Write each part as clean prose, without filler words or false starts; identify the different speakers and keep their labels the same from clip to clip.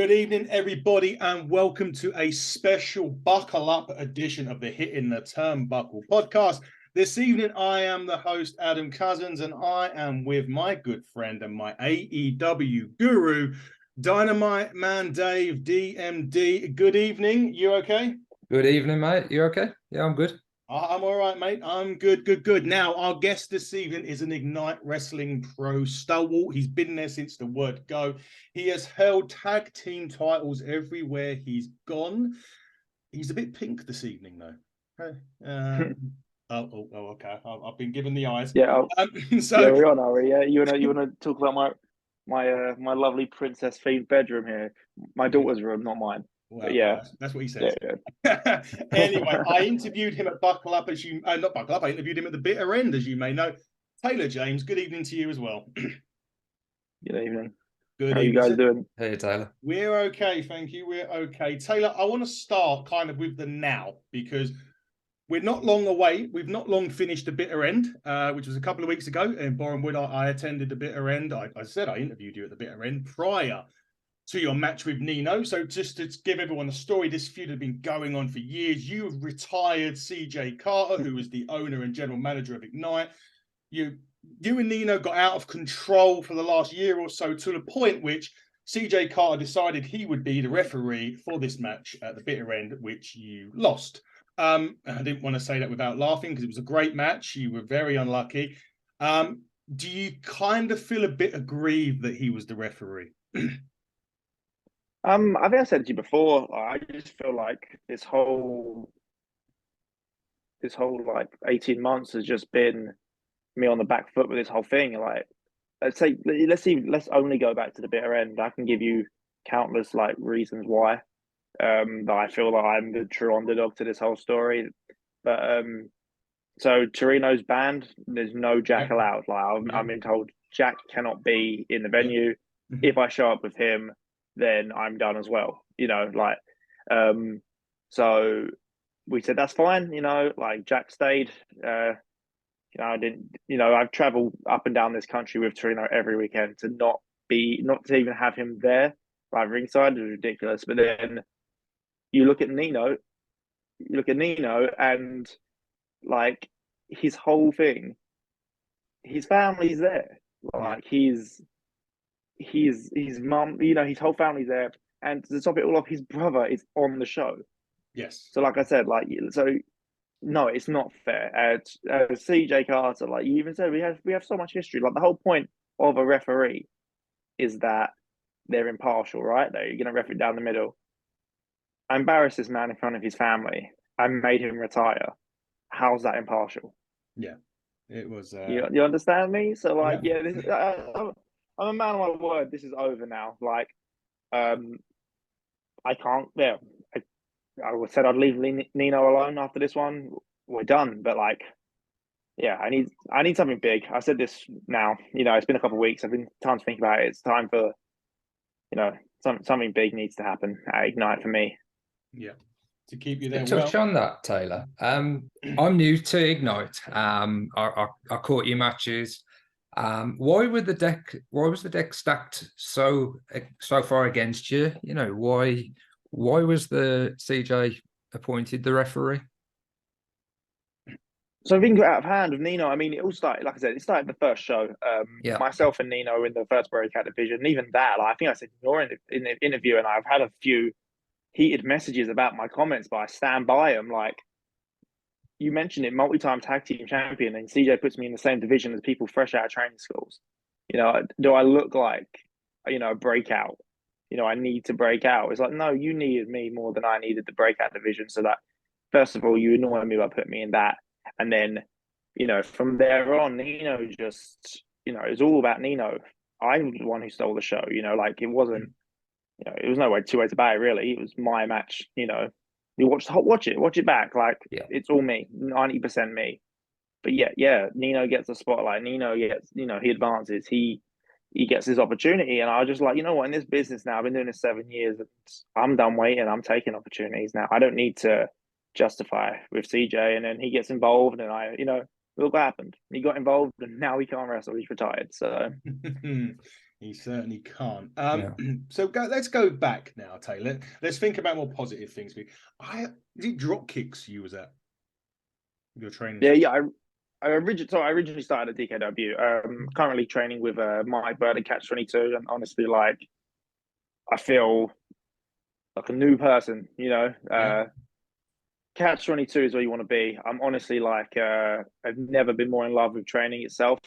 Speaker 1: Good evening, everybody, and welcome to a special Buckle Up edition of the Hitting the Turnbuckle podcast. This evening, I am the host, Adam Cousins, and I am with my good friend and my AEW guru, Dynamite Man Dave, DMD. Good evening. You okay?
Speaker 2: Good evening, mate. You okay? Yeah, I'm good.
Speaker 1: I'm all right, mate. I'm good. Now, our guest this evening is an Ignite Wrestling Pro stalwart. He's been there since the word go. He has held tag team titles everywhere he's gone. He's a bit pink this evening, though. Okay. I've been given the eyes.
Speaker 3: Yeah.
Speaker 1: So
Speaker 3: yeah, we're on, are we? Yeah, you wanna talk about my lovely princess themed bedroom here? My daughter's room, not mine.
Speaker 1: Well,
Speaker 3: yeah,
Speaker 1: that's what he says.
Speaker 3: Yeah.
Speaker 1: Anyway, I interviewed him at Buckle Up, as you not Buckle Up. I interviewed him at the bitter end, as you may know. Taylor James, good evening to you as well.
Speaker 3: Good evening.
Speaker 1: Good
Speaker 3: How
Speaker 1: evening.
Speaker 3: you guys doing?
Speaker 2: Hey, Taylor.
Speaker 1: We're okay, thank you. We're okay. Taylor, I want to start kind of with the now because we're not long away. We've not long finished the bitter end, which was a couple of weeks ago in Borehamwood. I attended the bitter end. I said I interviewed you at the bitter end prior to your match with Nino. So just to give everyone a story, this feud had been going on for years. You have retired CJ Carter, who was the owner and general manager of Ignite. You and Nino got out of control for the last year or so to the point which CJ Carter decided he would be the referee for this match at the bitter end, which you lost. I didn't want to say that without laughing because it was a great match. You were very unlucky. Do you kind of feel a bit aggrieved that he was the referee?
Speaker 3: I think I said to you before, I just feel like this whole like 18 months has just been me on the back foot with this whole thing. Like, let's only go back to the bitter end. I can give you countless like reasons why that I feel like I'm the true underdog to this whole story. But so Torino's banned. There's no Jack allowed. Like I'm being told Jack cannot be in the venue. If I show up with him, then I'm done as well. So we said that's fine. Like Jack stayed. I didn't. I've traveled up and down this country with Torino every weekend to not to even have him there, like ringside, is ridiculous. But then you look at Nino, and like his whole thing, his family's there. Like his mum, his whole family's there, and to top it all off, his brother is on the show.
Speaker 1: Yes.
Speaker 3: So, like I said, no, it's not fair. CJ Carter, like you even said, we have so much history. Like the whole point of a referee is that they're impartial, right? They're going to ref it down the middle. I embarrassed this man in front of his family. I made him retire. How's that impartial?
Speaker 1: Yeah, it was.
Speaker 3: You understand me? So, like, I'm a man of my word. This is over now. Like, I can't. Yeah, I said I'd leave Nino alone after this one. We're done. But like, yeah, I need something big. I said this now. It's been a couple of weeks. I've been time to think about it. It's time for, something big needs to happen at Ignite for me.
Speaker 1: Yeah, to keep you there.
Speaker 2: To touch on that, Taylor. I'm new to Ignite. I caught your matches. Why was the deck stacked so far against you? Why was the CJ appointed the referee?
Speaker 3: So things got out of hand with Nino. I mean, it all started, like I said, it started the first show. Myself and Nino in the first breakout division. And even that, like, I think I said in the interview, and I've had a few heated messages about my comments, but I stand by them. Like, you mentioned it, multi-time tag team champion, and CJ puts me in the same division as people fresh out of training schools. Do I look like, a breakout? I need to break out. It's like, no, you needed me more than I needed the breakout division. So that, first of all, you annoy me by putting me in that. And then, from there on, Nino just, it's all about Nino. I'm the one who stole the show, like it wasn't, it was no way, two ways about it, really. It was my match, you watch it back. Like, It's all me, 90% me. But Nino gets the spotlight. Nino gets, he advances. He gets his opportunity. And I was just like, what, in this business now, I've been doing this 7 years. I'm done waiting. I'm taking opportunities now. I don't need to justify with CJ. And then he gets involved, and look what happened. He got involved, and now he can't wrestle. He's retired. So
Speaker 1: He certainly can't.
Speaker 2: Yeah.
Speaker 1: So let's go back now, Taylor. Let's think about more positive things. Is it drop kicks you was at your training?
Speaker 3: Yeah. I originally started at DKW. Currently training with Mike Bird at Catch 22, and honestly, like, I feel like a new person. Catch 22 is where you want to be. I'm honestly like, I've never been more in love with training itself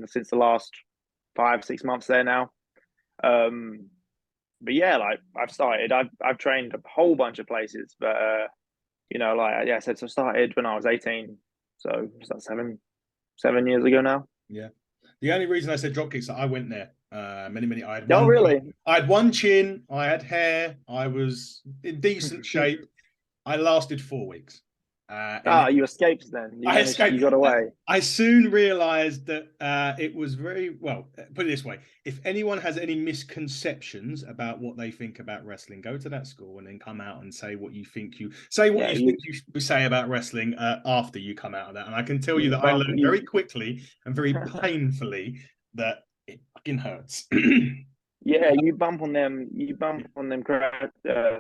Speaker 3: since the last 5-6 months there now. But yeah, like I've trained a whole bunch of places, but like I said, so I started when I was 18, so it's like 7 years ago now.
Speaker 1: Yeah. The only reason I said drop kicks, I went there many. I had
Speaker 3: really?
Speaker 1: I had one chin, I had hair, I was in decent shape. I lasted 4 weeks.
Speaker 3: You escaped then.
Speaker 1: I escaped.
Speaker 3: You got away.
Speaker 1: I soon realized that it was very well. Put it this way: if anyone has any misconceptions about what they think about wrestling, go to that school and then come out and say what you think you say. What you think you say about wrestling after you come out of that. And I can tell you that I learned very quickly and very painfully that it fucking hurts.
Speaker 3: Yeah, you bump on them.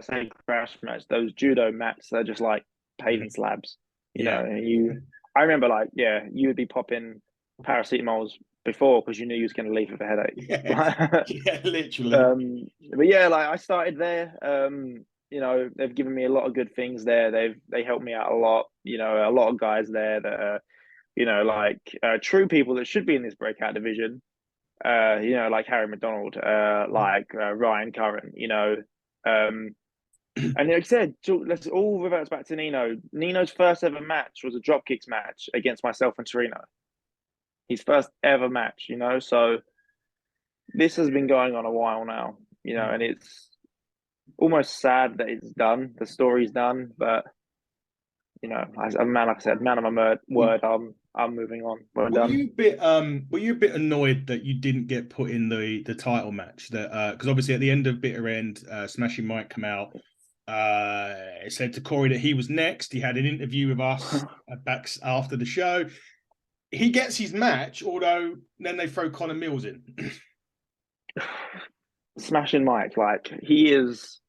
Speaker 3: Say crash mats. Those judo mats. They're just like paving slabs. You know. I remember, like, you would be popping paracetamols before because you knew you was going to leave with a headache.
Speaker 1: Yeah, literally.
Speaker 3: But yeah, like I started there. They've given me a lot of good things there. They helped me out a lot. A lot of guys there that are, true people that should be in this breakout division. Like Harry McDonald, like Ryan Curran, and like I said, let's all revert back to Nino. Nino's first ever match was a dropkicks match against myself and Torino. His first ever match, so this has been going on a while now, and it's almost sad that it's done. The story's done, but as a man, like I said, man of my word, I'm moving on.
Speaker 1: Were you a bit annoyed that you didn't get put in the title match? That because obviously at the end of Bitter End, Smashing Mike come out. It said to Corey that he was next. He had an interview with us back after the show. He gets his match, although then they throw Connor Mills in.
Speaker 3: Smashing Mike, like he is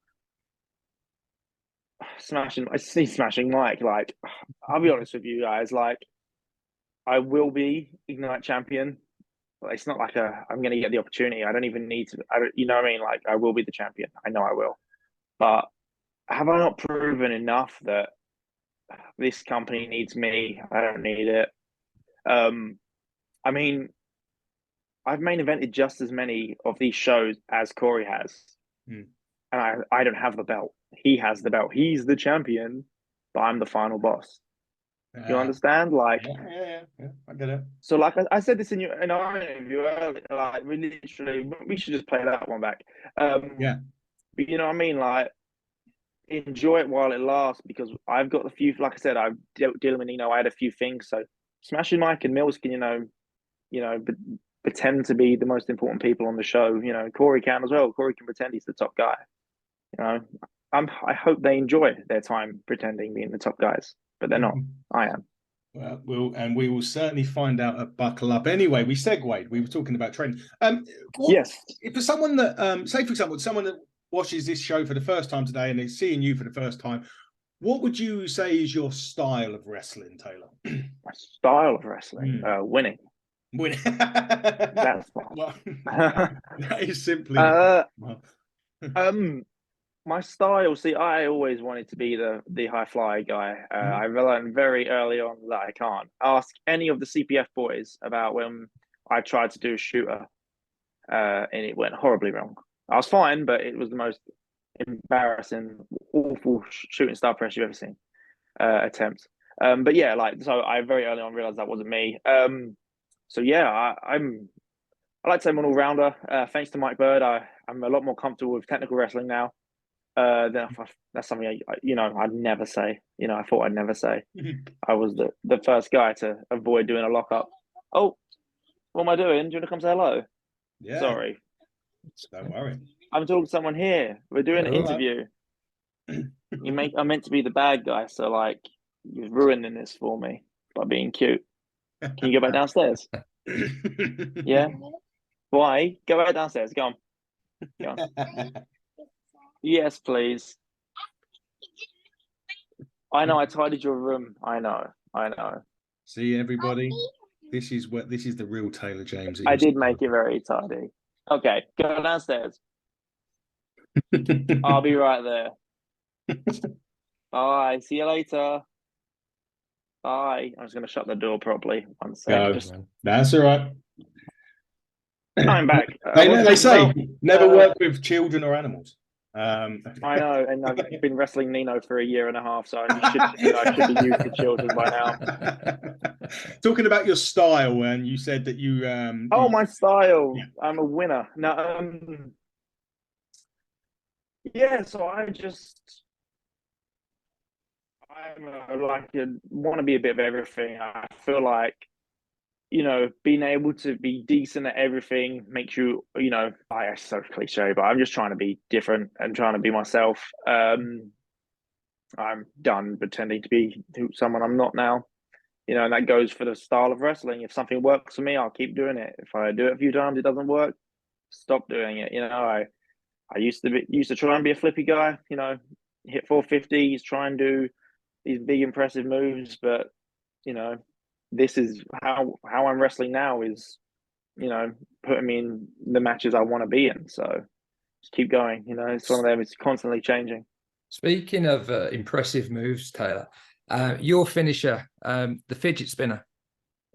Speaker 3: smashing. I see Smashing Mike. Like, I'll be honest with you guys. Like, I will be Ignite champion. But it's not like I'm going to get the opportunity. I don't even need to. You know what I mean? Like, I will be the champion. I know I will. But have I not proven enough that this company needs me? I don't need it. I mean, I've main evented just as many of these shows as Corey has, and I don't have the belt. He has the belt. He's the champion, but I'm the final boss. You understand? Like,
Speaker 1: yeah, I get it.
Speaker 3: So, like I said this in our interview earlier, like we should just play that one back.
Speaker 1: Yeah,
Speaker 3: but you know what I mean? Like, enjoy it while it lasts, because I've got a few. Like I said, I'm dealing with I had a few things. So, Smashing Mike and Mills can pretend to be the most important people on the show. Corey can as well. Corey can pretend he's the top guy. I hope they enjoy their time pretending being the top guys, but they're not. I am.
Speaker 1: Well, we will certainly find out at Buckle Up. Anyway, we segued. We were talking about training.
Speaker 3: Yes.
Speaker 1: If for someone that, say for example, someone that watches this show for the first time today and they're seeing you for the first time, what would you say is your style of wrestling, Taylor?
Speaker 3: My style of wrestling, winning.
Speaker 1: Winning.
Speaker 3: That's
Speaker 1: well, that is simply.
Speaker 3: My style. See, I always wanted to be the high flyer guy. I learned very early on that I can't. Ask any of the CPF boys about when I tried to do a shooter, and it went horribly wrong. I was fine, but it was the most embarrassing, awful shooting star press you've ever seen attempt. But yeah, so I very early on realized that wasn't me. So yeah, I like to say I'm an all rounder. Thanks to Mike Bird, I'm a lot more comfortable with technical wrestling now. That's something I'd never say. I thought I'd never say. I was the first guy to avoid doing a lockup. Oh, what am I doing? Do you want to come say hello?
Speaker 1: Yeah.
Speaker 3: Sorry.
Speaker 1: Don't worry.
Speaker 3: I'm talking to someone here. We're doing an interview. I'm meant to be the bad guy, so like you're ruining this for me by being cute. Can you go back downstairs? Yeah. Why? Go right downstairs. Go on. Go on. Yes, please. I know. I tidied your room. I know. I know.
Speaker 1: See, everybody, this is the real Taylor James.
Speaker 3: I did make it very tidy. Okay, go downstairs. I'll be right there. Bye. See you later. Bye. I'm just going to shut the door properly. One second.
Speaker 1: That's all right.
Speaker 3: I'm back.
Speaker 1: They say never work with children or animals.
Speaker 3: I know, and I've been wrestling Nino for a year and a half, so I should be used to children by now.
Speaker 1: Talking about your style, and you said that you.
Speaker 3: My style! Yeah. I'm a winner. No, yeah. So I want to be a bit of everything. I feel like, being able to be decent at everything makes you, it's so cliche, but I'm just trying to be different and trying to be myself. I'm done pretending to be someone I'm not now, and that goes for the style of wrestling. If something works for me, I'll keep doing it. If I do it a few times, it doesn't work, stop doing it. I used to try and be a flippy guy, hit 450s, try and do these big impressive moves, but this is how I'm wrestling now is, putting me in the matches I want to be in. So just keep going. It's one of them. It's constantly changing.
Speaker 2: Speaking of impressive moves, Taylor, your finisher, the fidget spinner.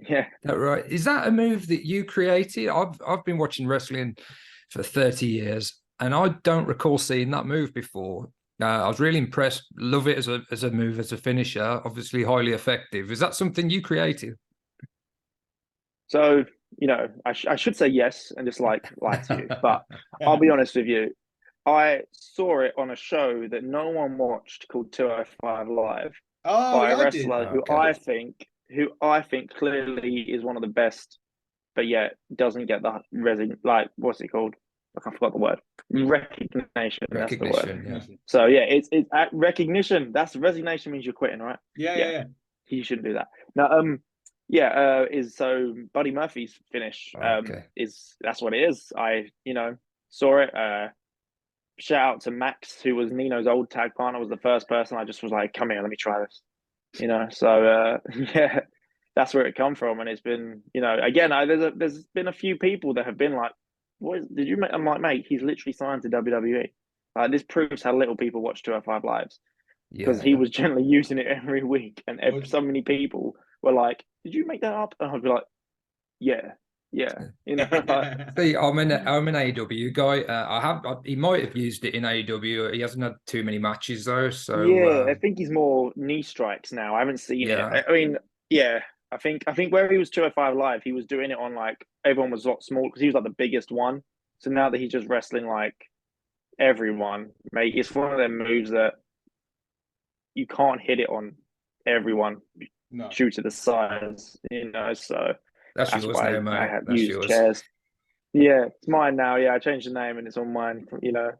Speaker 3: Yeah.
Speaker 2: That right? Is that a move that you created? I've been watching wrestling for 30 years, and I don't recall seeing that move before. I was really impressed. Love it as a move, as a finisher. Obviously, highly effective. Is that something you created?
Speaker 3: So, I should say yes and just lie to you, but I'll be honest with you. I saw it on a show that no one watched called 205 Live by a wrestler who I think clearly is one of the best, but yet doesn't get the what's it called? I forgot the word. Recognition. That's the word.
Speaker 2: Yeah.
Speaker 3: So yeah, it's recognition. That's resignation means you're quitting, right?
Speaker 1: Yeah.
Speaker 3: You shouldn't do that. Now, is so Buddy Murphy's finish. That's what it is. I saw it. Shout out to Max, who was Nino's old tag partner, was the first person I just was like, come here, let me try this. So yeah, that's where it come from. And it's been, again, there's been a few people that have been like, what did you make? I'm like, mate, he's literally signed to WWE. This proves how little people watch 205 Lives. Because he was generally using it every week. And so many people were like, did you make that up? And I'd be like, yeah.
Speaker 2: See, I'm an AEW guy. He might have used it in AEW. He hasn't had too many matches though. So
Speaker 3: yeah, I think he's more knee strikes now. I haven't seen it. I mean, yeah, I think where he was 205 Live, he was doing it on like everyone was a lot small because he was like the biggest one. So now that he's just wrestling like everyone, mate, it's one of them moves that you can't hit it on everyone due to the size, So
Speaker 2: that's yours now, mate.
Speaker 3: I have used chairs. Yeah, it's mine now. Yeah, I changed the name and it's on mine.
Speaker 1: Yeah,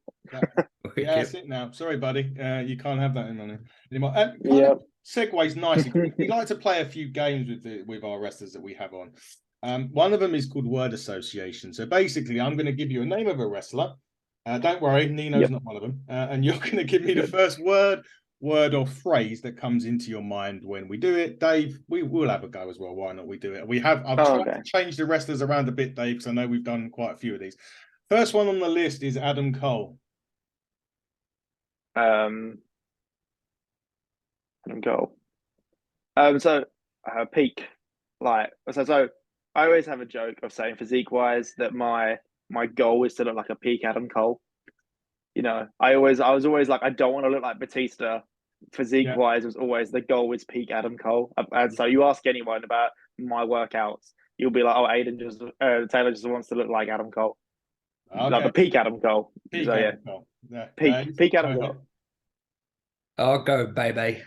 Speaker 1: that's it now. Sorry, buddy. You can't have that anymore. Segues nicely. We like to play a few games with our wrestlers that we have on. One of them is called word association. So basically, I'm going to give you a name of a wrestler. Don't worry, Nino's not one of them. And you're going to give me the first word or phrase that comes into your mind when we do it. Dave, we will have a go as well. Why not? We do it. I've tried to change the wrestlers around a bit, Dave, because I know we've done quite a few of these. First one on the list is Adam Cole.
Speaker 3: Adam Cole. Peak. So I always have a joke of saying physique wise that my goal is to look like a peak Adam Cole. I was always like, I don't want to look like Batista. Physique wise was always the goal is peak Adam Cole. And so you ask anyone about my workouts, you'll be like, oh, Taylor just wants to look like Adam Cole. Okay. Like the peak Adam Cole. Peak Cole. Yeah. Peak Adam Cole.
Speaker 2: I'll go, baby.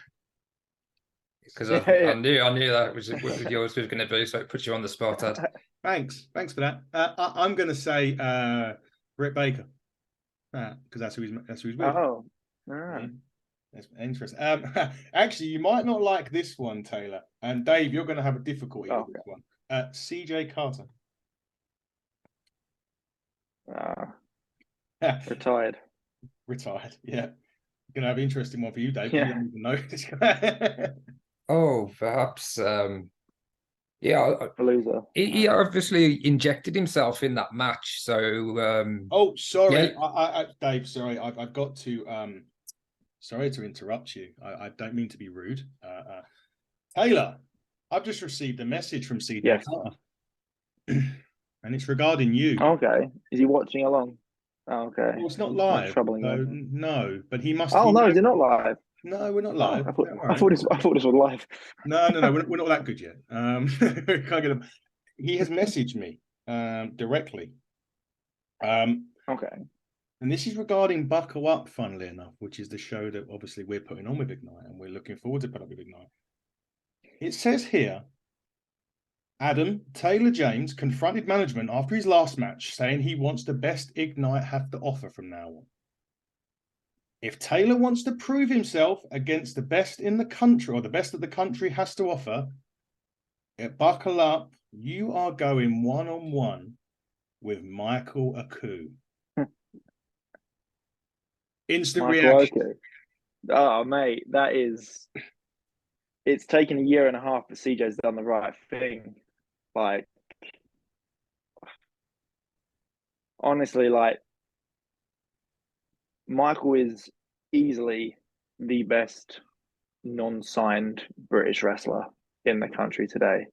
Speaker 2: Because I knew that was what yours was going to be, so it puts you on the spot, Ed.
Speaker 1: Thanks for that. I'm going to say Britt Baker, because that's who he's with.
Speaker 3: Oh,
Speaker 1: that's interesting. Actually, you might not like this one, Taylor, and Dave. You're going to have a difficulty with this one. CJ Carter.
Speaker 3: Retired.
Speaker 1: Retired. Yeah. Gonna have an interesting one for you, Dave.
Speaker 3: Yeah.
Speaker 1: You don't even know this guy.
Speaker 2: Oh, perhaps. Yeah,
Speaker 3: Loser.
Speaker 2: he obviously injected himself in that match. So,
Speaker 1: oh, sorry,
Speaker 2: yeah.
Speaker 1: Dave. Sorry, I've got to. Sorry to interrupt you. I don't mean to be rude. Taylor, I've just received a message from CJ
Speaker 3: Yes.
Speaker 1: Carter, and it's regarding you.
Speaker 3: Okay. Is he watching along? Oh, okay.
Speaker 1: Well, it's not
Speaker 3: He's
Speaker 1: live.
Speaker 3: troubling
Speaker 1: So,
Speaker 3: you.
Speaker 1: no, but he must.
Speaker 3: Oh
Speaker 1: He
Speaker 3: no,
Speaker 1: knows.
Speaker 3: is it not live?
Speaker 1: No, we're not
Speaker 3: Oh,
Speaker 1: live.
Speaker 3: I thought this was live.
Speaker 1: No, we're not that good yet. Can't get him. He has messaged me directly.
Speaker 3: Okay.
Speaker 1: And this is regarding Buckle Up, funnily enough, which is the show that obviously we're putting on with Ignite, and we're looking forward to put up with Ignite. It says here, Adam Taylor James confronted management after his last match, saying he wants the best Ignite have to offer from now on. If Taylor wants to prove himself against the best in the country, or the best that the country has to offer, Buckle Up, you are going one-on-one with Michael Aku. Instant
Speaker 3: Michael
Speaker 1: reaction.
Speaker 3: Oku. Oh, mate, it's taken a year and a half, but CJ's done the right thing. Like, honestly, like, Michael is easily the best non-signed British wrestler in the country today.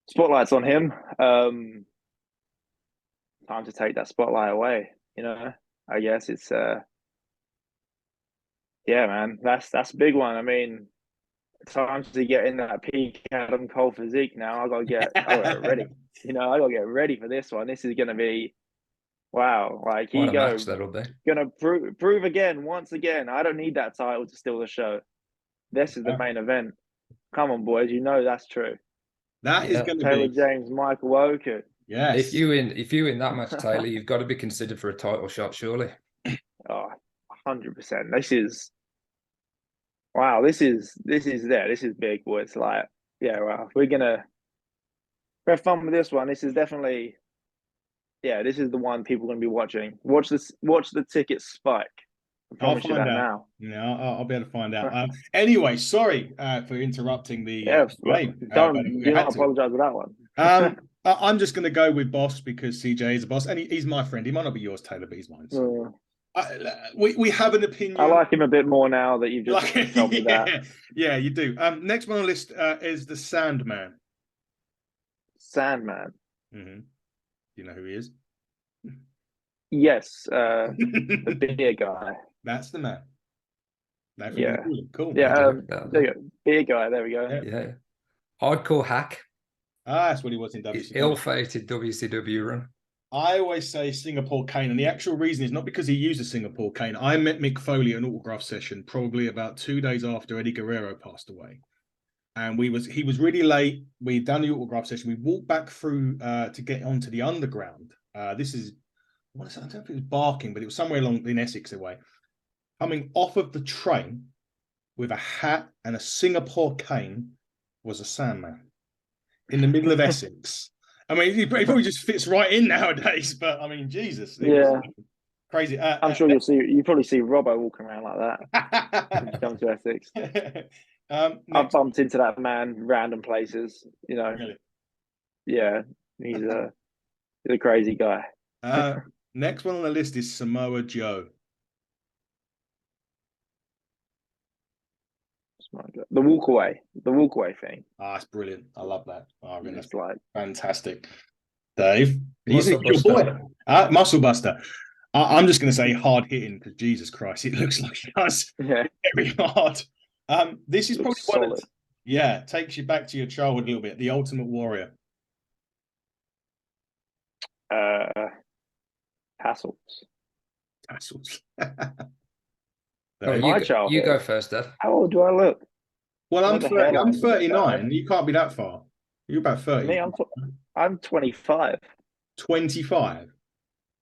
Speaker 3: Spotlight's on him. Time to take that spotlight away, I guess it's yeah, man, that's a big one. I mean, time to get in that peak Adam Cole physique now. I gotta get ready. I gotta get ready for this one. This is gonna be wow. Like,
Speaker 2: What a match that'll be.
Speaker 3: Gonna prove again, once again. I don't need that title to steal the show. This is the main event. Come on, boys. That's true.
Speaker 1: That is going to
Speaker 3: Taylor
Speaker 1: be
Speaker 3: James, Michael Oku.
Speaker 1: Yes.
Speaker 2: If you win that match, Taylor, you've got to be considered for a title shot, surely.
Speaker 3: Oh, 100%. This is wow. This is big, boys. Like, yeah, well, we're gonna have fun with this one. This is definitely, this is the one people are gonna be watching. Watch the ticket spike. I promise you that now.
Speaker 1: Yeah, I'll be able to find out. Anyway, sorry for interrupting the
Speaker 3: do not apologize for that one.
Speaker 1: I'm just going to go with boss because CJ is a boss, and he's my friend. He might not be yours, Taylor, but he's mine. So. We have an opinion.
Speaker 3: I like him a bit more now that you've just told me that.
Speaker 1: Yeah, you do. Next one on the list is the Sandman.
Speaker 3: Sandman.
Speaker 1: Mm-hmm. Do you know who he is?
Speaker 3: Yes, the beer guy.
Speaker 1: That's the man.
Speaker 3: Yeah.
Speaker 1: Cool.
Speaker 3: Yeah, there you go. Beer guy. There we go.
Speaker 2: Yeah. Hardcore hack.
Speaker 1: That's what he was in WCW.
Speaker 2: Ill-fated WCW run.
Speaker 1: I always say Singapore cane, and the actual reason is not because he used a Singapore cane. I met Mick Foley at an autograph session probably about 2 days after Eddie Guerrero passed away. And he was really late. We'd done the autograph session. We walked back through to get onto the underground. This is, I don't know if it was Barking, but it was somewhere along in Essex away. Coming off of the train with a hat and a Singapore cane was a Sandman in the middle of Essex. I mean, he probably just fits right in nowadays, but I mean, Jesus.
Speaker 3: Yeah.
Speaker 1: Crazy.
Speaker 3: I'm sure you probably see Robbo walking around like that when you come to Essex. I've bumped into that man random places, Really? Yeah, he's a crazy guy.
Speaker 1: Next one on the list is Samoa Joe.
Speaker 3: The walkaway thing.
Speaker 1: It's brilliant. I love that. I mean, that's
Speaker 3: like
Speaker 1: fantastic. Dave,
Speaker 2: he's your boy.
Speaker 1: Muscle Buster. I'm just going to say hard hitting because Jesus Christ, it looks like he does very hard. This is probably one that takes you back to your childhood a little bit. The Ultimate Warrior.
Speaker 3: Tassels.
Speaker 2: You go first, Dad.
Speaker 3: How old do I look?
Speaker 1: Well, I'm 39. You can't be that far. You're about 30.
Speaker 3: Me, I'm 25.
Speaker 1: 25?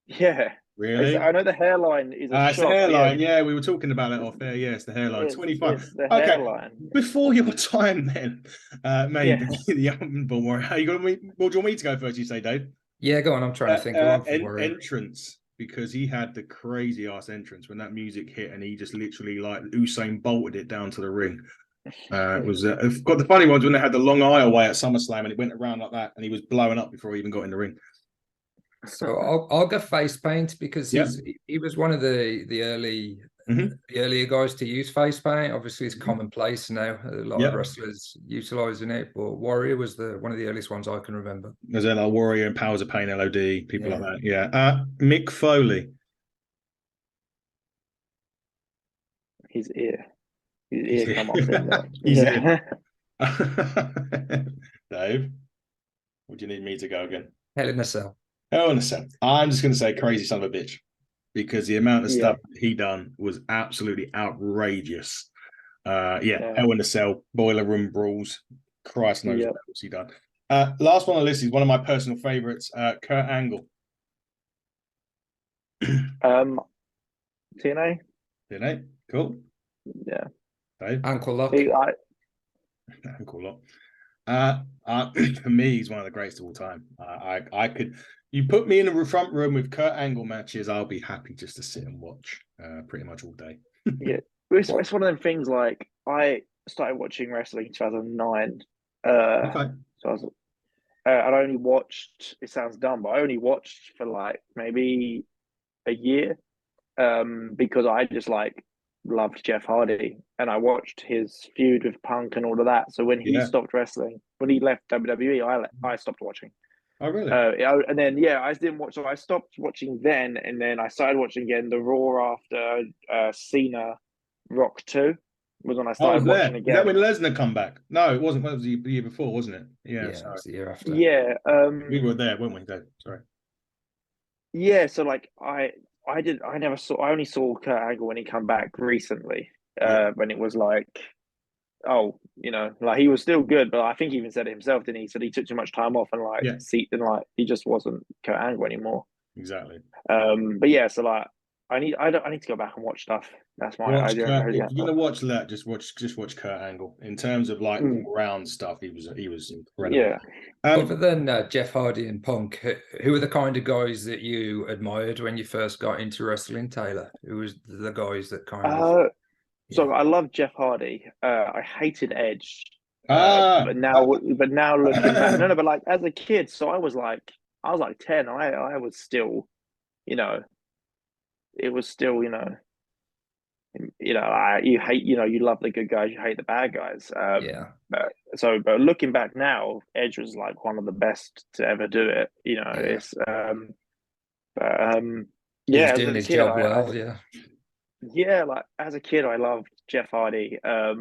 Speaker 3: Yeah.
Speaker 1: Really?
Speaker 3: I know the hairline is
Speaker 1: it's the hairline. Yeah, we were talking about it off air. Yeah, it's the hairline. 25.
Speaker 3: It's the hairline.
Speaker 1: Before your time then, maybe the young boy. What do you want me to go first, you say, Dave?
Speaker 2: Yeah, go on. I'm trying to think of one for Warrior.
Speaker 1: Entrance, because he had the crazy ass entrance when that music hit, and he just literally like Usain bolted it down to the ring. It was got the funny ones when they had the long eye away at SummerSlam, and it went around like that, and he was blowing up before he even got in the ring.
Speaker 2: So I'll go face paint because he was one of the early the earlier guys to use face paint. Obviously, it's commonplace now. A lot of wrestlers utilizing it, but Warrior was one of the earliest ones I can remember.
Speaker 1: There's like Warrior and Powers of Pain, LOD, people like that. Yeah. Mick Foley.
Speaker 3: His ear come off, didn't it?
Speaker 1: Dave, would you need me to go again?
Speaker 2: Hell in a Cell.
Speaker 1: Hell in a Cell. I'm just going to say crazy son of a bitch, because the amount of stuff he done was absolutely outrageous. Hell in a Cell, Boiler Room Brawls. Christ knows what else he done. Last one on the list is one of my personal favorites, Kurt Angle.
Speaker 3: TNA.
Speaker 1: Cool.
Speaker 3: Yeah.
Speaker 1: Dave?
Speaker 2: Ankle Lock.
Speaker 1: Ankle Lock. For me, he's one of the greatest of all time. I could, you put me in the front room with Kurt Angle matches, I'll be happy just to sit and watch pretty much all day.
Speaker 3: Yeah. It's one of them things, like, I started watching wrestling in 2009.
Speaker 1: Okay.
Speaker 3: So I was, I'd only watched, it sounds dumb, but I only watched for like maybe a year because I just like loved Jeff Hardy, and I watched his feud with Punk and all of that. So when he stopped wrestling, when he left WWE, I stopped watching.
Speaker 1: Oh, really?
Speaker 3: And then I didn't watch. So I stopped watching then, and then I started watching again the Raw after Cena Rock 2 was when I started watching again.
Speaker 1: Is that when Lesnar come back? No, it wasn't. That was the year before, wasn't it?
Speaker 2: Yeah, it was the year after.
Speaker 3: Yeah,
Speaker 1: we were there, weren't we? Sorry.
Speaker 3: Yeah, so like I only saw Kurt Angle when he come back recently. When it was like, oh, like he was still good, but I think he even said it himself, didn't he? He said he took too much time off and he just wasn't Kurt Angle anymore.
Speaker 1: Exactly.
Speaker 3: But yeah, so like I need to go back and watch stuff. That's my idea.
Speaker 1: If you're gonna watch that, just watch Kurt Angle. In terms of like all round stuff, he was incredible.
Speaker 3: Yeah.
Speaker 2: Other than Jeff Hardy and Punk, who were the kind of guys that you admired when you first got into wrestling, Taylor? Who was the guys that kind of?
Speaker 3: So I love Jeff Hardy. I hated Edge. But now looking back, no, but like as a kid, so I was like 10. I was still, it was still, you love the good guys, you hate the bad guys. But looking back now, Edge was like one of the best to ever do it. It's
Speaker 2: he was doing his job well.
Speaker 3: Yeah, like as a kid, I loved Jeff Hardy. I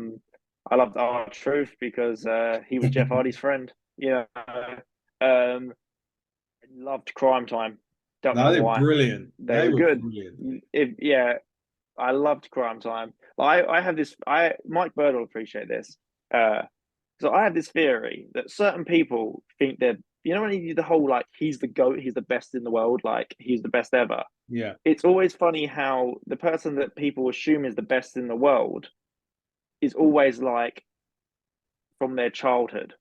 Speaker 3: loved R-Truth because he was Jeff Hardy's friend. Loved Crime Time. Don't know why.
Speaker 1: Brilliant.
Speaker 3: They were good. Brilliant. I loved Crime Time. I have this. Mike Bird will appreciate this. So I have this theory that certain people think that when you do the whole like he's the GOAT, he's the best in the world, like he's the best ever.
Speaker 1: Yeah.
Speaker 3: It's always funny how the person that people assume is the best in the world is always like from their childhood.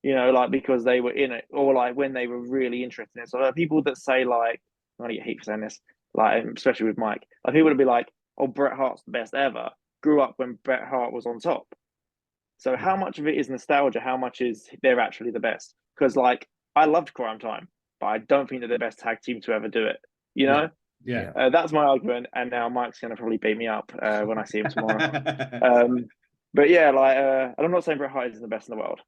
Speaker 3: Like because they were in it, or like when they were really interested in it. So there are people that say like, I'm gonna get heat for saying this, like especially with Mike. Like people would be like, "Oh, Bret Hart's the best ever." Grew up when Bret Hart was on top. So how much of it is nostalgia? How much is they're actually the best? Because like I loved Crime Time, but I don't think they're the best tag team to ever do it.
Speaker 1: Yeah.
Speaker 3: That's my argument. And now Mike's gonna probably beat me up when I see him tomorrow. But yeah, like, and I'm not saying Bret Hart isn't the best in the world.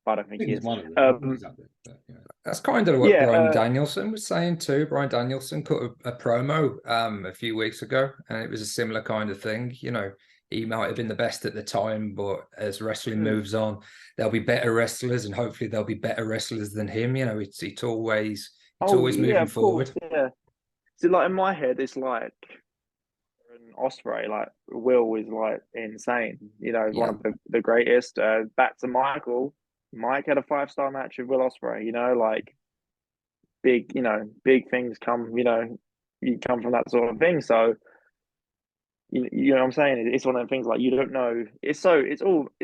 Speaker 3: I don't think he is.
Speaker 1: One of them. Exactly.
Speaker 2: That's kind of what Bryan Danielson was saying too. Bryan Danielson cut a promo a few weeks ago, and it was a similar kind of thing. He might have been the best at the time, but as wrestling moves on, there'll be better wrestlers, and hopefully there'll be better wrestlers than him. It's always moving forward.
Speaker 3: Yeah. So like in my head, it's like Ospreay, like Will is like insane. One of the greatest. Back to Michael. Mike had a 5-star match with Will Ospreay. Like big things come. You come from that sort of thing. So you know what I'm saying? It's one of the things like you don't know. It's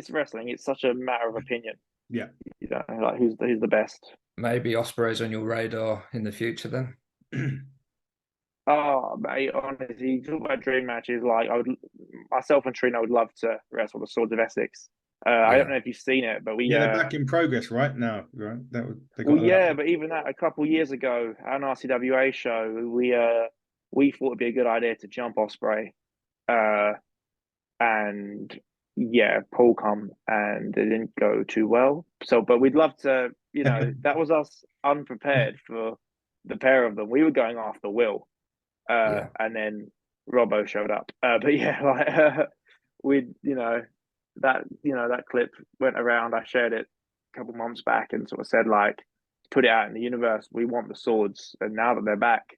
Speaker 3: wrestling. It's such a matter of opinion.
Speaker 1: Yeah.
Speaker 3: You know, like who's the best?
Speaker 2: Maybe Osprey's on your radar in the future then.
Speaker 3: Oh, mate, honestly, talk about dream matches. Like, myself and Trina would love to wrestle the Swords of Essex. I don't know if you've seen it, but we
Speaker 1: they're back in progress right now, right? They got
Speaker 3: well, yeah, but even that a couple of years ago, at an RCWA show, we thought it'd be a good idea to jump Osprey, and yeah, Paul come and it didn't go too well. So, but we'd love to, you know, that was us unprepared for the pair of them. We were going after Will. And then Robbo showed up. But yeah, like we, that clip went around. I shared it a couple months back and sort of said like, put it out in the universe. We want the swords, and now that they're back,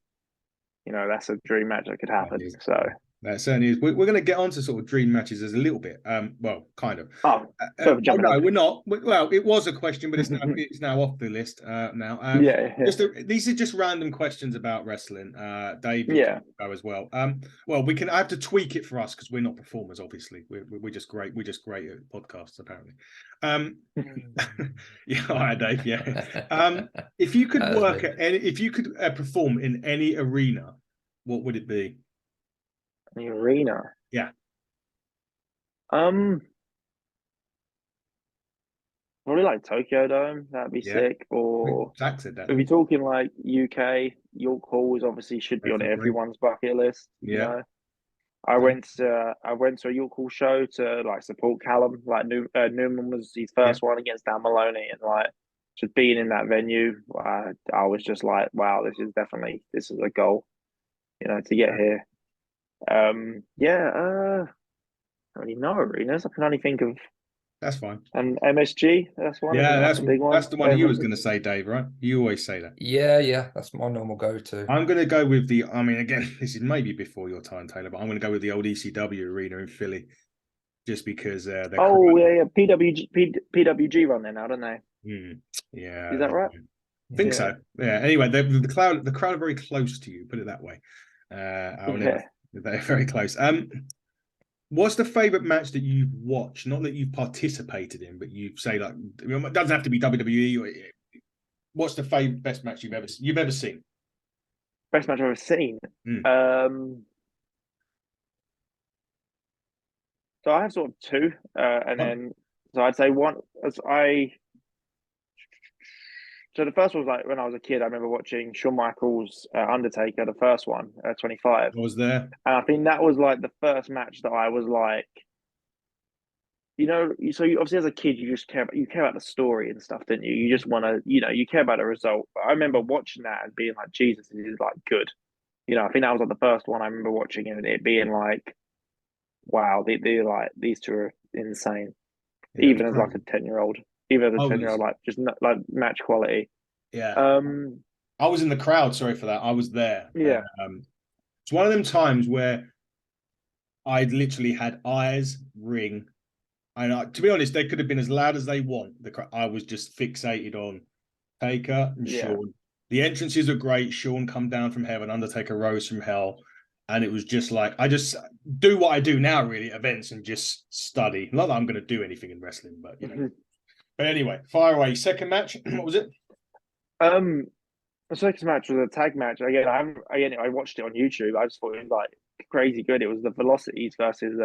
Speaker 3: that's a dream match that could happen. So
Speaker 1: that certainly is. We're going to get onto sort of dream matches as a little bit. Well, kind of.
Speaker 3: Oh,
Speaker 1: no, we're not. Well, it was a question, but it's now off the list now.
Speaker 3: Yeah.
Speaker 1: These are just random questions about wrestling. Dave, go as well. Well, I have to tweak it for us because we're not performers. Obviously, we're just great. We're just great at podcasts, apparently. Yeah, all right, Dave. Yeah. If you could perform in any arena, what would it be?
Speaker 3: The arena.
Speaker 1: Yeah.
Speaker 3: Probably like Tokyo Dome. That'd be sick. Or
Speaker 1: Zach said that.
Speaker 3: If you're talking like UK, York Hall should be on everyone's bucket list.
Speaker 1: Yeah.
Speaker 3: You know? I went to a York Hall show to like support Callum. Like Newman was his first one against Dan Maloney, and like just being in that venue, I was just like, wow, this is a goal, to get here. I don't really know arenas. I can only think of.
Speaker 1: That's fine.
Speaker 3: And MSG, that's one.
Speaker 1: Yeah, that's
Speaker 3: a big one.
Speaker 1: That's the one you was going to say, Dave, right? You always say that.
Speaker 2: Yeah, that's my normal go-to.
Speaker 1: I'm going to go with again, this is maybe before your time, Taylor, but I'm going to go with the old ECW arena in Philly, just because they're.
Speaker 3: PWG run there now, don't they?
Speaker 1: Yeah.
Speaker 3: Is that right?
Speaker 1: I think so. Yeah. Anyway, the crowd are very close to you. Put it that way. They're very close. What's the favorite match that you've watched? Not that you've participated in, but you say like it doesn't have to be WWE. What's the best match you've ever seen?
Speaker 3: Best match I've ever seen. So I have sort of two, and then I'd say one. So the first one was like when I was a kid. I remember watching Shawn Michaels Undertaker, the first one, 25.
Speaker 1: I was there,
Speaker 3: and I think that was like the first match that I was like, so you, obviously as a kid you just care about the story and stuff, don't you? You just want to, you care about the result. But I remember watching that and being like, Jesus, this is like good. I think that was like the first one I remember watching and it being like, wow, they're like these two are insane. Yeah, even as like a 10-year-old. Even as a 10-year-old, like just like match quality.
Speaker 1: Yeah. I was in the crowd. Sorry for that. I was there.
Speaker 3: Yeah.
Speaker 1: It's one of them times where I literally had eyes ring, and to be honest, they could have been as loud as they want. I was just fixated on Taker and Shawn. The entrances are great. Shawn come down from heaven. Undertaker rose from hell. And it was just like, I just do what I do now, really, at events, and just study. Not that I'm going to do anything in wrestling, but But anyway, fire away. Second match, what was it?
Speaker 3: The second match was a tag match. Again, I watched it on YouTube. I just thought it was like crazy good. It was the Velocities versus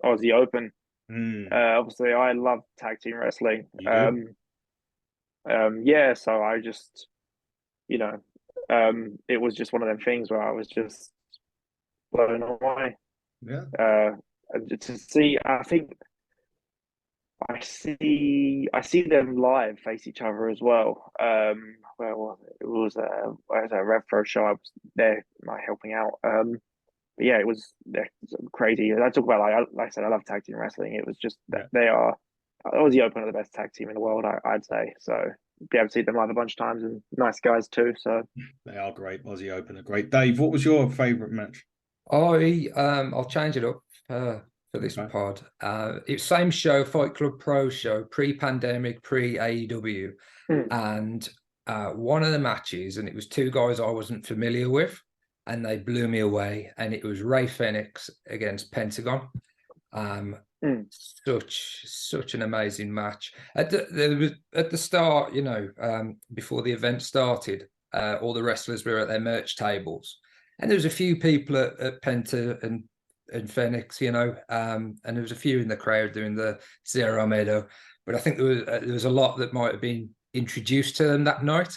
Speaker 3: Aussie Open. Obviously, I love tag team wrestling. So I just, it was just one of them things where I was just blown away.
Speaker 1: Yeah.
Speaker 3: To see, I think I see them live face each other as well. Where was it? It was a RevPro show. I was there, like helping out. But yeah, it was crazy. I talk about like I said, I love tag team wrestling. It was just that they are Aussie Open are the best tag team in the world, I'd say. So be able to see them live a bunch of times, and nice guys too. So
Speaker 1: they are great. Aussie Open are great. Dave, what was your favourite match?
Speaker 2: I'll change it up for this pod. It's same show, Fight Club Pro show, pre-pandemic, pre-AEW. And one of the matches, and it was two guys I wasn't familiar with, and they blew me away. And it was Ray Fenix against Pentagon. Such an amazing match. At the start, before the event started, all the wrestlers were at their merch tables, and there was a few people at Penta and Phoenix, and there was a few in the crowd doing the Zero Meadow, but I think there was a lot that might have been introduced to them that night.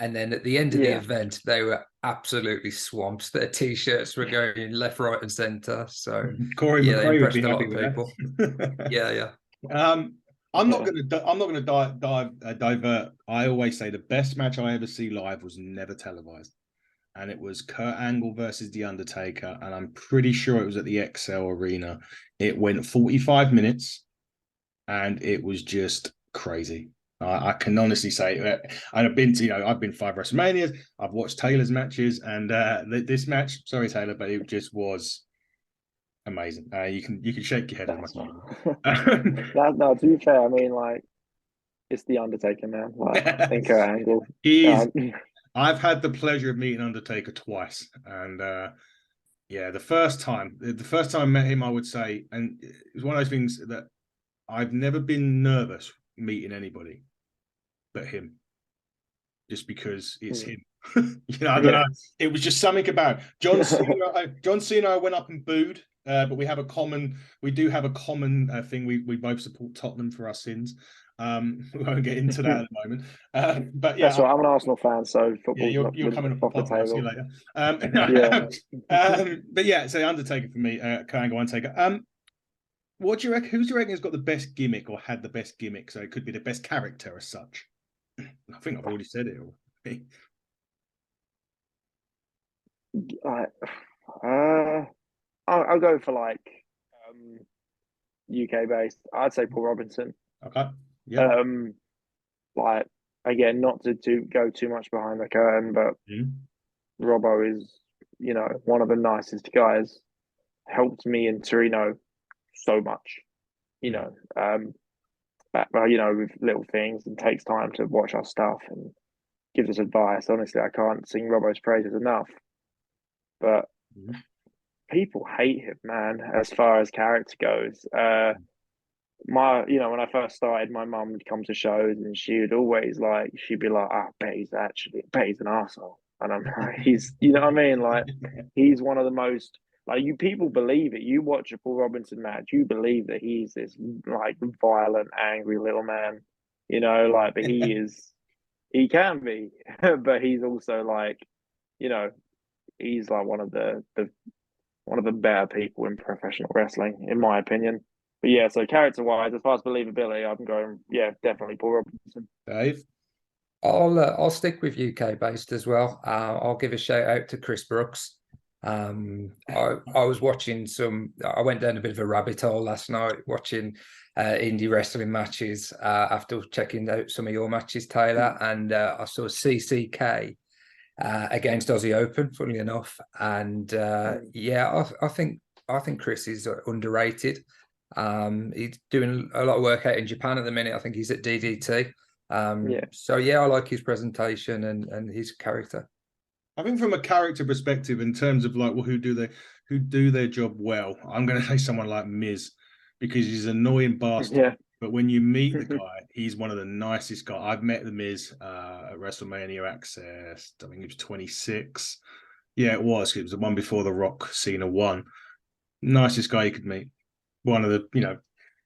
Speaker 2: And then at the end of the event, they were absolutely swamped. Their t-shirts were going left, right, and centre. So
Speaker 1: Corey
Speaker 2: they
Speaker 1: McRae would
Speaker 2: impressed
Speaker 1: be
Speaker 2: a lot
Speaker 1: happy
Speaker 2: of
Speaker 1: with
Speaker 2: people.
Speaker 1: that.
Speaker 2: Yeah.
Speaker 1: I'm not gonna divert. I always say the best match I ever see live was never televised, and it was Kurt Angle versus The Undertaker, and I'm pretty sure it was at the XL Arena. It went 45 minutes, and it was just crazy. I can honestly say, and I've been 5 WrestleManias. I've watched Taylor's matches, and this match, sorry Taylor, but it just was amazing. You can shake your head as much as you want.
Speaker 3: No, to be fair, I mean, like, it's the Undertaker, man. Like, I think Angle.
Speaker 1: I've had the pleasure of meeting Undertaker twice, and the first time I met him, I would say, and it was one of those things that I've never been nervous meeting anybody but him, just because it's him. I don't know. It was just something about John Cena. John Cena went up and booed, but we do have a common thing. We both support Tottenham for our sins. We won't get into that at the moment. But yeah,
Speaker 3: that's right. I'm an Arsenal fan, so football.
Speaker 1: Yeah, you're coming off the table. See you later. But yeah, so Undertaker for me, Kurt Angle, Undertaker. What do you reckon? Who do you reckon has got the best gimmick or had the best gimmick? So it could be the best character as such. I think I've already said it already.
Speaker 3: I'll go for like UK based. I'd say Paul Robinson.
Speaker 1: Okay. Yeah.
Speaker 3: Like, again, not to go too much behind the curtain, but Robbo is, one of the nicest guys. Helped me in Torino so much, but with little things, and takes time to watch our stuff and gives us advice. Honestly, I can't sing Robbo's praises enough. But people hate him, man, as far as character goes. When I first started, my mum would come to shows and she'd be like, I bet he's an arsehole. And I'm like, you know what I mean? Like, he's one of the most, like, people believe it. You watch a Paul Robinson match, you believe that he's this, like, violent, angry little man, but he can be, but he's also like, he's like one of the better people in professional wrestling, in my opinion. But yeah, so character-wise, as far as believability, I'm going, definitely Paul Robinson.
Speaker 1: Dave?
Speaker 2: I'll stick with UK based as well. I'll give a shout out to Chris Brooks. I was watching I went down a bit of a rabbit hole last night watching indie wrestling matches after checking out some of your matches, Taylor, and I saw CCK against Aussie Open, funnily enough, and I think Chris is underrated. He's doing a lot of work out in Japan at the minute. I think he's at DDT. So I like his presentation and his character.
Speaker 1: I think from a character perspective, in terms of like, well, who do their job well, I'm going to say someone like Miz, because he's an annoying bastard.
Speaker 3: Yeah.
Speaker 1: But when you meet the guy, he's one of the nicest guys. I've met the Miz at WrestleMania Access. I think it was 26. Yeah, it was. It was the one before The Rock Cena won. Nicest guy you could meet. One of the,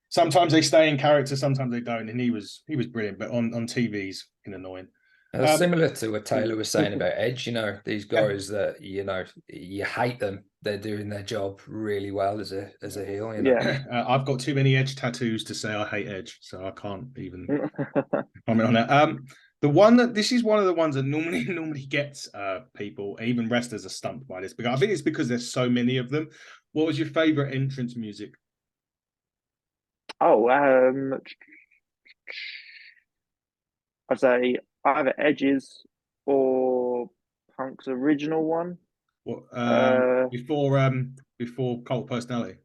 Speaker 1: sometimes they stay in character, sometimes they don't. And he was brilliant, but on TV, he's annoying.
Speaker 2: Similar to what Taylor was saying about Edge, these guys that you hate them, they're doing their job really well as a heel.
Speaker 1: I've got too many Edge tattoos to say I hate Edge, so I can't even comment on that. This is one of the ones that normally gets people, even wrestlers, are stumped by this, because I think it's because there's so many of them. What was your favorite entrance music?
Speaker 3: Oh, I'd say either Edge's or Punk's original one.
Speaker 1: What, before Cult Personality?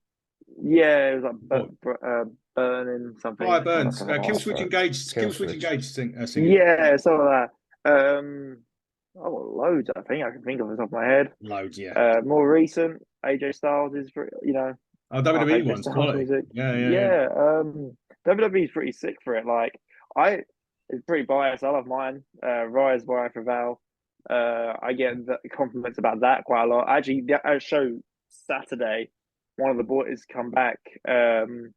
Speaker 3: Yeah, it was like Burning something.
Speaker 1: Fire Burns. Kill Switch Engage. Kill Switch Engage. Singing.
Speaker 3: Yeah, some of that. Loads. I think I can think of the top of my head.
Speaker 1: Loads, yeah.
Speaker 3: More recent, AJ Styles is,
Speaker 1: Oh,
Speaker 3: I
Speaker 1: WWE
Speaker 3: hate this
Speaker 1: one's
Speaker 3: style of
Speaker 1: quality.
Speaker 3: music.
Speaker 1: Yeah.
Speaker 3: WWE's pretty sick for it. Like it's pretty biased. I love mine. Rise by Val. I get the compliments about that quite a lot. Actually, that show Saturday, one of the boys come back from.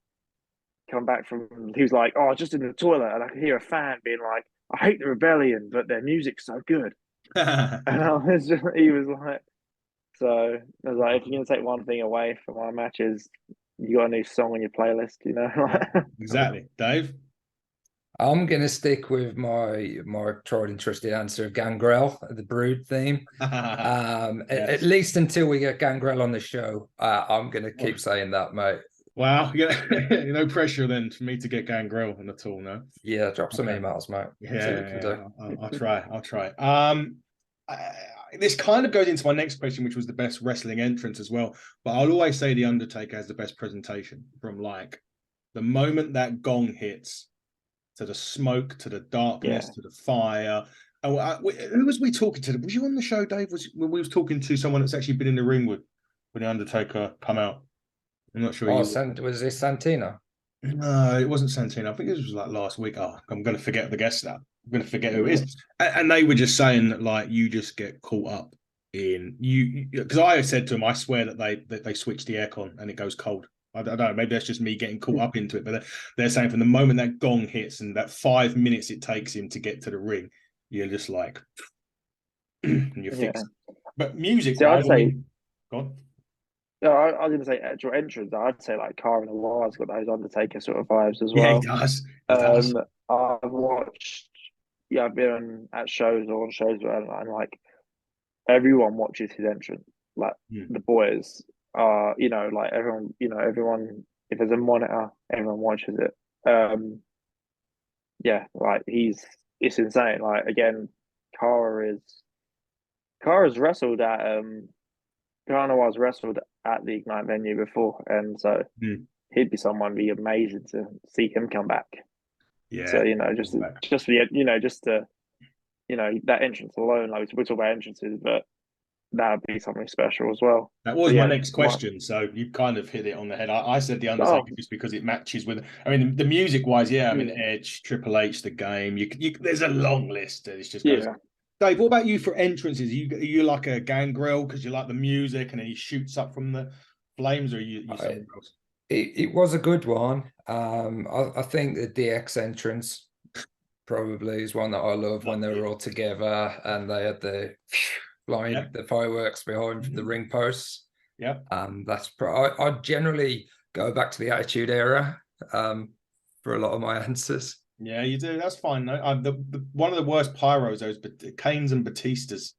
Speaker 3: He was like, "Oh, just in the toilet," and I could hear a fan being like, "I hate the Rebellion, but their music's so good." And he was like, so I was like, if you're gonna take one thing away from our matches, you got a new song on your playlist, you know?
Speaker 1: Yeah, exactly. Dave?
Speaker 2: I'm gonna stick with my tried and trusted answer of Gangrel, the Brood theme.
Speaker 1: Yes.
Speaker 2: At least until we get Gangrel on the show, I'm gonna keep saying that, mate.
Speaker 1: Wow, yeah, no pressure then for me to get Gangrel on at all, no.
Speaker 2: Yeah, drop some emails, mate.
Speaker 1: Yeah, I'll try. This kind of goes into my next question, which was the best wrestling entrance as well. But I'll always say the Undertaker has the best presentation from like the moment that gong hits to the smoke, to the darkness, to the fire. Who was we talking to? Was you on the show, Dave? When we was talking to someone that's actually been in the ring with when the Undertaker come out? I'm not sure.
Speaker 2: Oh, was this Santino?
Speaker 1: No, it wasn't Santino. I think it was like last week. Oh, I'm going to forget the guest now. I'm going to forget who it is. And they were just saying that like you just get caught up in you because I said to them, I swear that they switch the aircon and it goes cold. I don't know. Maybe that's just me getting caught up into it. But they're saying from the moment that gong hits and that 5 minutes it takes him to get to the ring, you're just like, and you're fixed. But music,
Speaker 3: See, I'd say,
Speaker 1: go on.
Speaker 3: No, I was going to say actual entrance. I'd say like Cara Noir's got those Undertaker sort of vibes as well.
Speaker 1: Yeah, he does. He does.
Speaker 3: I've watched, I've been at shows or on shows where and like everyone watches his entrance. Like the boys are, like everyone. If there's a monitor, everyone watches it. Yeah, like it's insane. Like again, Kara's wrestled at Garner was wrestled at the Ignite venue before, and so he'd be someone be amazing to see him come back.
Speaker 1: Yeah.
Speaker 3: So just that entrance alone, like we talk about entrances, but that would be something special as well.
Speaker 1: That was my next question, so you kind of hit it on the head. I said the Undertaker just because it matches with. I mean, the music wise, I mean, Edge, Triple H, the game. There's a long list. It just goes.
Speaker 3: Yeah.
Speaker 1: Dave, what about you for entrances? Are you like a Gangrel because you like the music and then he shoots up from the flames, or you something else?
Speaker 2: It was a good one. I think the DX entrance probably is one that I love when they were all together and they had the flying the fireworks behind the ring posts.
Speaker 1: Yeah.
Speaker 2: I generally go back to the Attitude Era for a lot of my answers.
Speaker 1: Yeah, you do. That's fine. No, one of the worst pyros, those Kane's and Batistas.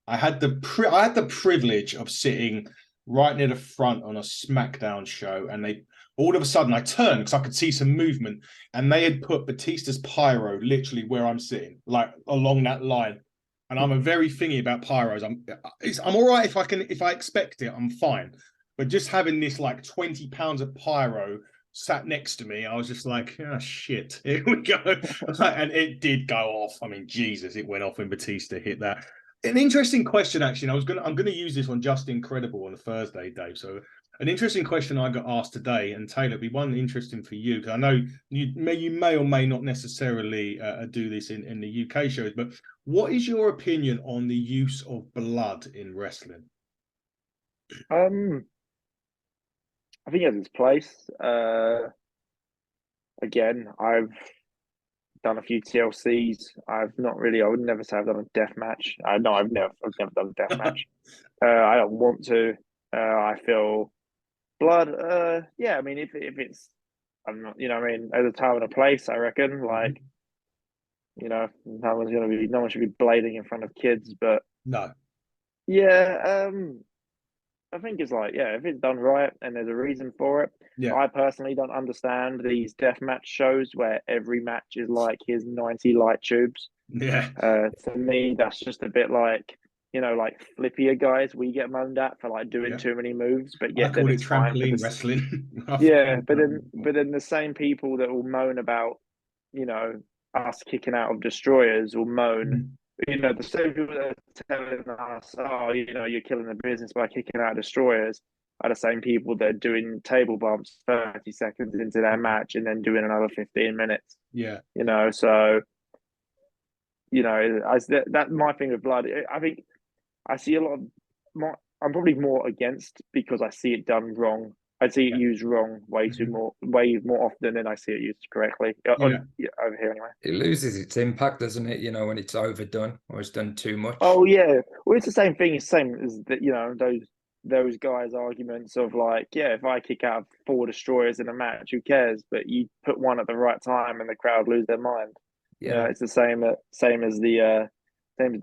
Speaker 1: I had the privilege of sitting right near the front on a SmackDown show, and they all of a sudden I turned because I could see some movement, and they had put Batista's pyro literally where I'm sitting, like along that line. And I'm a very thingy about pyros. I'm all right if I expect it, I'm fine. But just having this like 20 pounds of pyro sat next to me, I was just like, oh shit, here we go. And it did go off. I mean, Jesus, it went off when Batista hit that. An interesting question, actually. I'm gonna use this on Just Incredible on a Thursday, Dave. So an interesting question I got asked today, and Taylor, be one interesting for you, because I know you may or may not necessarily do this in the UK shows, but what is your opinion on the use of blood in wrestling?
Speaker 3: I think it has its place. Again, I've done a few TLCs. I would never say I've done a death match. No, I've never done a death match. I don't want to. I feel blood. Yeah, I mean, if it's, I'm not, I mean, at a time and a place, I reckon, like, no one should be blading in front of kids, but
Speaker 1: no.
Speaker 3: Yeah, I think it's like, if it's done right and there's a reason for it.
Speaker 1: Yeah.
Speaker 3: I personally don't understand these deathmatch shows where every match is like here's 90 light tubes.
Speaker 1: Yeah.
Speaker 3: To me, that's just a bit like, like flippier guys we get moaned at for like doing too many moves, but yet
Speaker 1: I call it trampoline wrestling.
Speaker 3: but then the same people that will moan about, us kicking out of destroyers will moan. The same people that are telling us, oh, you're killing the business by kicking out destroyers. are the same people that are doing table bumps 30 seconds into their match and then doing another 15 minutes.
Speaker 1: Yeah.
Speaker 3: So that my thing with blood. I think I see a lot of more. I'm probably more against because I see it done wrong. I see it used wrong way more often than I see it used correctly over here anyway.
Speaker 2: It loses its impact, doesn't it? When it's overdone or it's done too much.
Speaker 3: Oh yeah, well it's the same thing. It's the same as that. Those guys' arguments of like, yeah, if I kick out 4 destroyers in a match, who cares? But you put one at the right time and the crowd lose their mind.
Speaker 2: Yeah,
Speaker 3: it's the same as the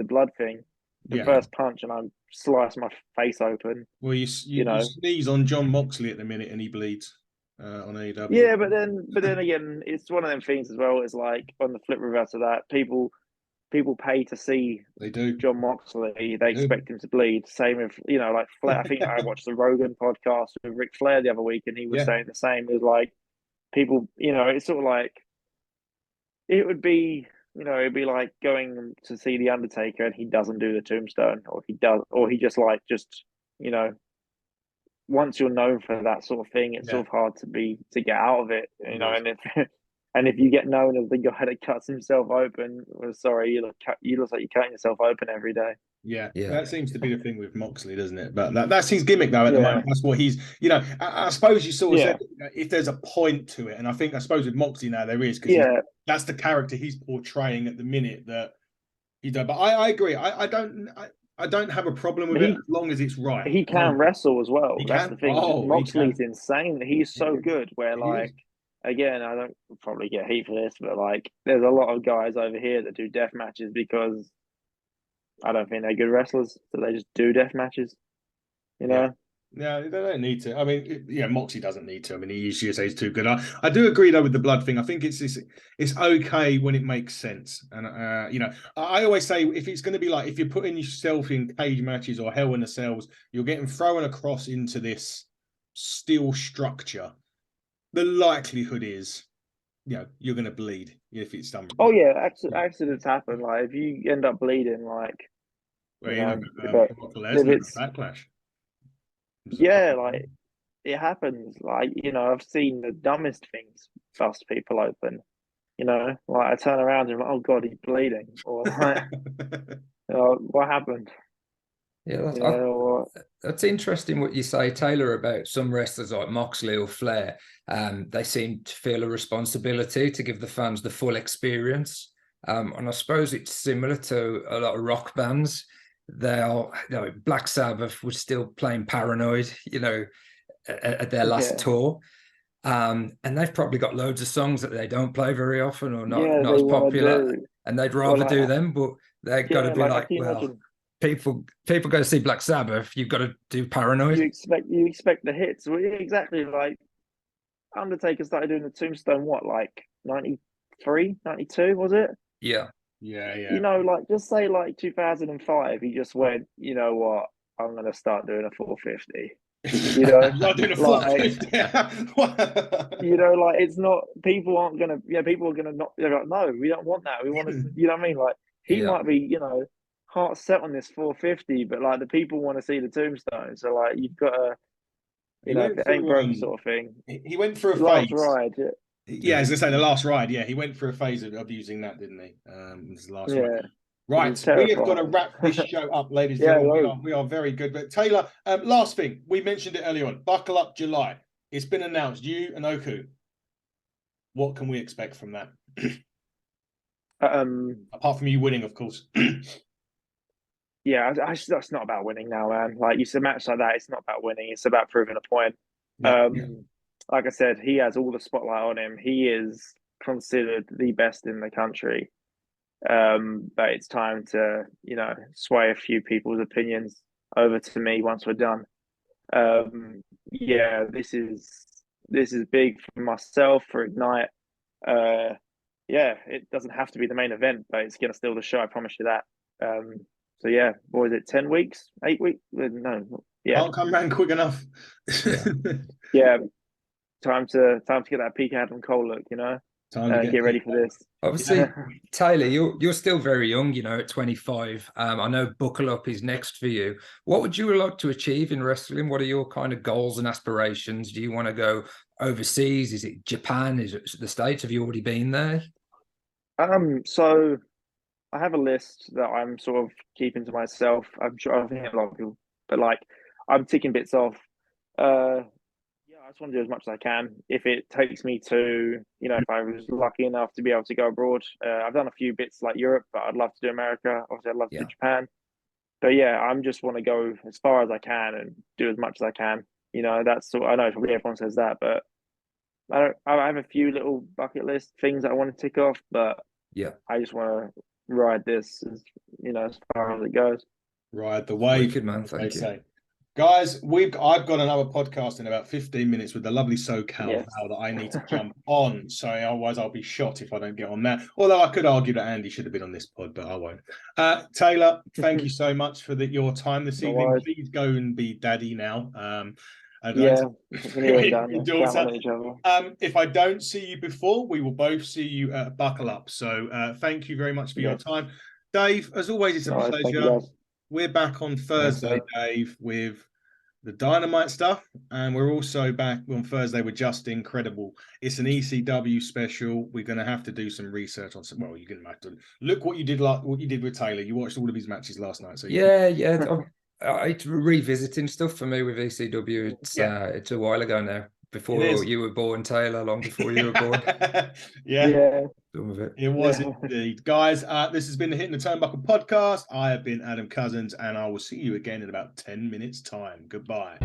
Speaker 3: blood thing. The first punch and I slice my face open.
Speaker 1: Well, you sneeze on John Moxley at the minute and he bleeds on AEW.
Speaker 3: Yeah, but then again, it's one of them things as well. It's like on the flip reverse of that, people pay to see John Moxley. They expect him to bleed. Same with like Flair. I think I watched the Rogan podcast with Ric Flair the other week, and he was saying the same. It was like people, it's sort of like it would be. It'd be like going to see the Undertaker and he doesn't do the tombstone, or he just once you're known for that sort of thing, it's sort of hard to get out of it, and if you get known as the guy that cuts himself open, well, sorry, you look like you're cutting yourself open every day.
Speaker 1: Yeah, that seems to be the thing with Moxley, doesn't it? But that's his gimmick, though, at the moment. That's what he's, I suppose you sort of said if there's a point to it, and I suppose with Moxley now there is, because that's the character he's portraying at the minute that he does. But I agree. I don't have a problem with it as long as it's right.
Speaker 3: He can wrestle as well. That's the thing. Moxley's insane. He's so good. Where again, I don't probably get heat for this, but like, there's a lot of guys over here that do death matches because I don't think they're good wrestlers, so they just do death matches.
Speaker 1: Yeah, they don't need to. I mean, Moxley doesn't need to. I mean, he usually says he's too good. I do agree though with the blood thing. I think it's okay when it makes sense. And I always say if it's going to be like if you're putting yourself in cage matches or Hell in a Cells, you're getting thrown across into this steel structure. The likelihood is, you're going to bleed if it's done.
Speaker 3: Oh yeah, accidents happen. Like if you end up bleeding, like
Speaker 1: backlash.
Speaker 3: Yeah, like it happens. Like I've seen the dumbest things bust people open. Like I turn around and I'm like, oh god, he's bleeding, or like, what happened?
Speaker 2: Yeah, that's interesting what you say, Taylor, about some wrestlers like Moxley or Flair. They seem to feel a responsibility to give the fans the full experience. And I suppose it's similar to a lot of rock bands. They are, Black Sabbath was still playing Paranoid, at their last tour. And they've probably got loads of songs that they don't play very often or not as popular. And they'd rather do them, but they've got to be imagine... People go to see Black Sabbath. You've got to do Paranoid.
Speaker 3: You expect the hits. Well, yeah, exactly. Like Undertaker started doing the Tombstone. What, like 93, 92, was it?
Speaker 2: Yeah.
Speaker 3: Like just say like 2005. He just went. You know what? I'm gonna start doing a 450.
Speaker 1: Not doing a 450.
Speaker 3: Like it's not. People aren't gonna. People are gonna not. They're like, no, we don't want that. We want to. You know what I mean? Like he might be. Heart set on this 450, but like the people want to see the Tombstone, so like you've got to, if it ain't broke sort of thing.
Speaker 1: He went through a
Speaker 3: last
Speaker 1: phase.
Speaker 3: Ride.
Speaker 1: Yeah, as I say, the last ride. Yeah, he went through a phase of using that, didn't he? This last ride. Right, we have got to wrap this show up, ladies and gentlemen. We are very good. But Taylor, last thing, we mentioned it earlier on. Buckle Up July. It's been announced. You and Oku. What can we expect from that? Apart from you winning, of course.
Speaker 3: Yeah, that's not about winning now, man. Like a match like that, it's not about winning. It's about proving a point. Like I said, he has all the spotlight on him. He is considered the best in the country. But it's time to, sway a few people's opinions over to me once we're done. This is big for myself, for Ignite. It doesn't have to be the main event, but it's going to steal the show. I promise you that. So yeah, what was it? 10 weeks? 8 weeks? No,
Speaker 1: Can't come round quick enough.
Speaker 3: Yeah, time to get that peak Adam Cole look.
Speaker 1: Time to
Speaker 3: get ready for this.
Speaker 2: Obviously, Taylor, you're still very young, you know, at 25. I know Buckle Up is next for you. What would you like to achieve in wrestling? What are your kind of goals and aspirations? Do you want to go overseas? Is it Japan? Is it the States? Have you already been there?
Speaker 3: So I have a list that I'm sort of keeping to myself. I'm sure I think a lot of people, but like I'm ticking bits off. Yeah, I just want to do as much as I can. If it takes me to, you know, if I was lucky enough to be able to go abroad, I've done a few bits like Europe, but I'd love to do America. Obviously, I'd love to do Japan. But yeah, I'm just want to go as far as I can and do as much as I can. You know, that's sort. I know probably everyone says that, but I don't. I have a few little bucket list things that I want to tick off, but
Speaker 2: yeah,
Speaker 3: I just want to ride this, as, you know, as far as it goes.
Speaker 1: Ride the wave,
Speaker 2: wicked, man. Thank you.
Speaker 1: say. Guys, I've got another podcast in about 15 minutes with the lovely SoCal Val that I need to jump on. So otherwise I'll be shot if I don't get on that. Although I could argue that Andy should have been on this pod, but I won't. Taylor, thank you so much for your time this evening. Please go and be daddy now. If I don't see you before, we will both see you at Buckle Up. So thank you very much for your time. Dave, as always, it's a pleasure. We're back on Thursday, Dave, with the Dynamite stuff, and we're also back on Thursday with Just Incredible. It's an ECW special. We're going to have to do some research on some. Well, you're going to have to look what you did with Taylor. You watched all of his matches last night, so
Speaker 2: it's revisiting stuff for me with ECW. It's a while ago now. Before you were born, Taylor, long before you were born. Some of it.
Speaker 1: It was indeed. Guys, this has been the Hitting the Turnbuckle podcast. I have been Adam Cousins, and I will see you again in about 10 minutes' time. Goodbye.